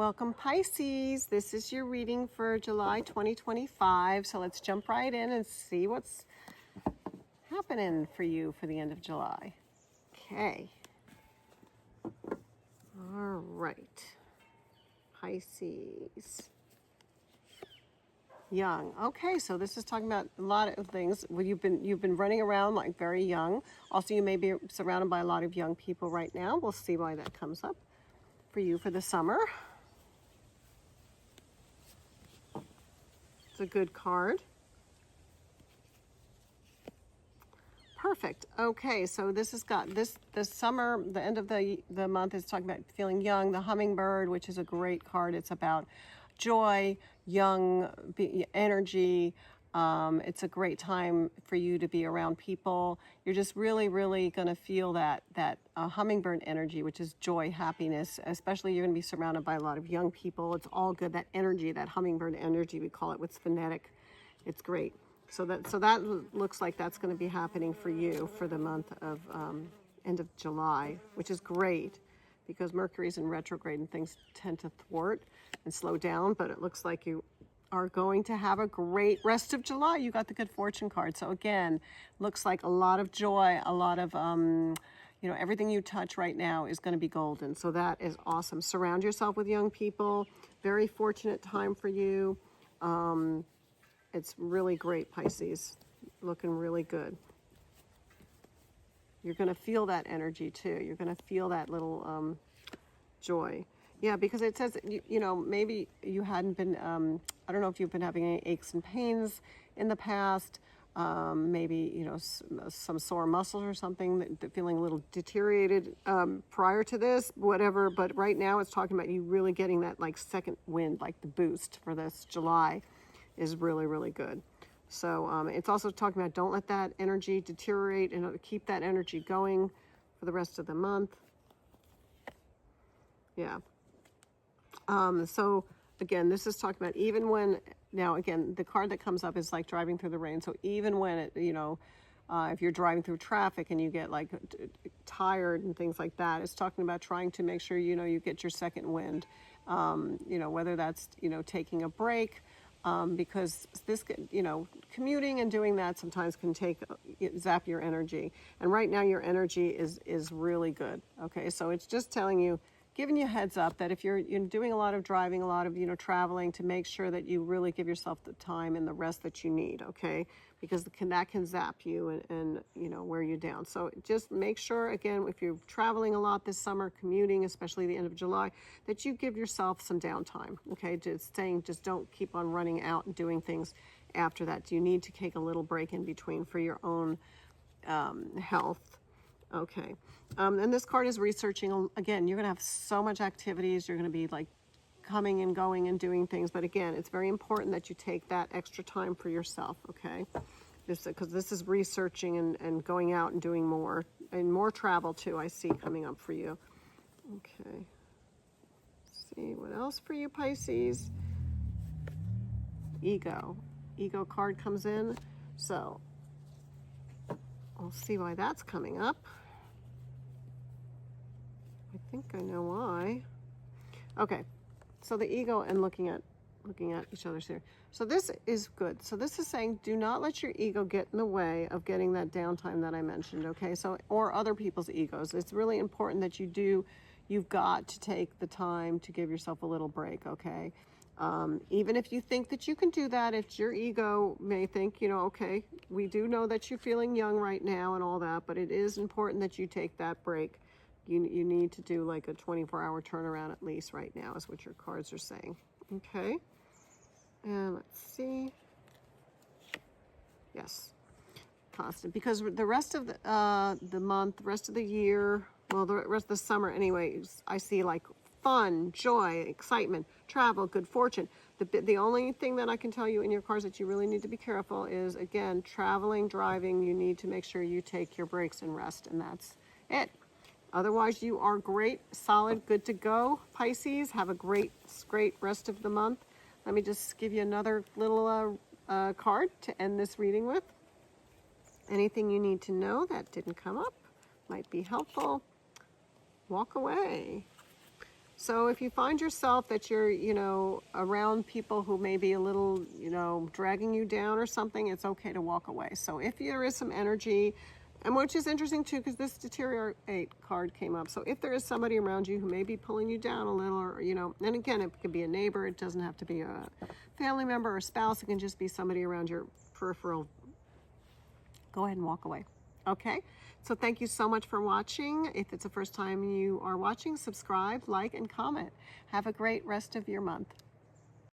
Welcome, Pisces. This is your reading for July 2025. So let's jump right in and see what's happening for you for the end of July. Okay. All right. Pisces. Young. Okay, so this is talking about a lot of things. Well, you've been running around like very young. Also, you may be surrounded by a lot of young people right now. We'll see why that comes up for you for the summer. It's a good card. Perfect. Okay, so this has got this summer, the end of the month is talking about feeling young. The hummingbird, which is a great card. It's about joy, young energy. It's a great time for you to be around people. You're just really going to feel that hummingbird energy, which is joy, happiness. Especially you're going to be surrounded by a lot of young people. It's all good. That energy, that hummingbird energy, we call it. What's phonetic? It's great. So that looks like that's going to be happening for you for the month of end of July, which is great because Mercury's in retrograde and things tend to thwart and slow down. But it looks like you are going to have a great rest of July. You got the good fortune card. So again, looks like a lot of joy, a lot of everything you touch right now is going to be golden. So that is awesome. Surround yourself with young people. Very fortunate time for you. It's really great, Pisces. Looking really good. You're going to feel that energy too. You're going to feel that little joy. Yeah, because it says, maybe you hadn't been, I don't know if you've been having any aches and pains in the past. Maybe, some sore muscles or something, that feeling a little deteriorated prior to this, whatever. But right now it's talking about you really getting that like second wind, like the boost for this July is really good. So it's also talking about don't let that energy deteriorate and keep that energy going for the rest of the month. Yeah. So again, this is talking about even when, now again, the card that comes up is like driving through the rain. So even when it, if you're driving through traffic and you get like tired and things like that, it's talking about trying to make sure, you get your second wind, whether that's, taking a break, because this, commuting and doing that sometimes can zap your energy. And right now your energy is really good. Okay. So it's just telling you, giving you a heads up that if you're doing a lot of driving, a lot of, traveling, to make sure that you really give yourself the time and the rest that you need. Okay. Because that can zap you and wear you down. So just make sure, again, if you're traveling a lot this summer, commuting, especially the end of July, that you give yourself some downtime. Okay. Just don't keep on running out and doing things after that. You need to take a little break in between for your own health. Okay. And this card is researching. Again, you're going to have so much activities. You're going to be like coming and going and doing things. But again, it's very important that you take that extra time for yourself. Okay. Because this is researching and going out and doing more, and more travel too, I see coming up for you. Okay. Let's see what else for you, Pisces. Ego card comes in. So we'll see why that's coming up. I think I know why. Okay, so the ego and looking at each other's here. So this is good. So this is saying do not let your ego get in the way of getting that downtime that I mentioned. Okay, so or other people's egos. It's really important that you've got to take the time to give yourself a little break. Okay. Even if you think that you can do that, if your ego may think, okay, we do know that you're feeling young right now and all that, but it is important that you take that break. You need to do like a 24-hour turnaround at least right now is what your cards are saying. Okay. And let's see. Yes. Constant. Because the rest of the month, the rest of the year, well, the rest of the summer anyways, I see like fun, joy, excitement, travel, good fortune. The only thing that I can tell you in your cards that you really need to be careful is, again, traveling, driving, you need to make sure you take your breaks and rest, and that's it. Otherwise, you are great, solid, good to go, Pisces. Have a great rest of the month. Let me just give you another little card to end this reading with. Anything you need to know that didn't come up might be helpful. Walk away. So if you find yourself that you're, you know, around people who may be a little, you know, dragging you down or something, it's okay to walk away. So if there is some energy, and which is interesting too, because this deteriorate card came up. So if there is somebody around you who may be pulling you down a little, or, you know, and again, it could be a neighbor, it doesn't have to be a family member or spouse, it can just be somebody around your peripheral. Go ahead and walk away. Okay, so thank you so much for watching. If it's the first time you are watching, subscribe, like, and comment. Have a great rest of your month.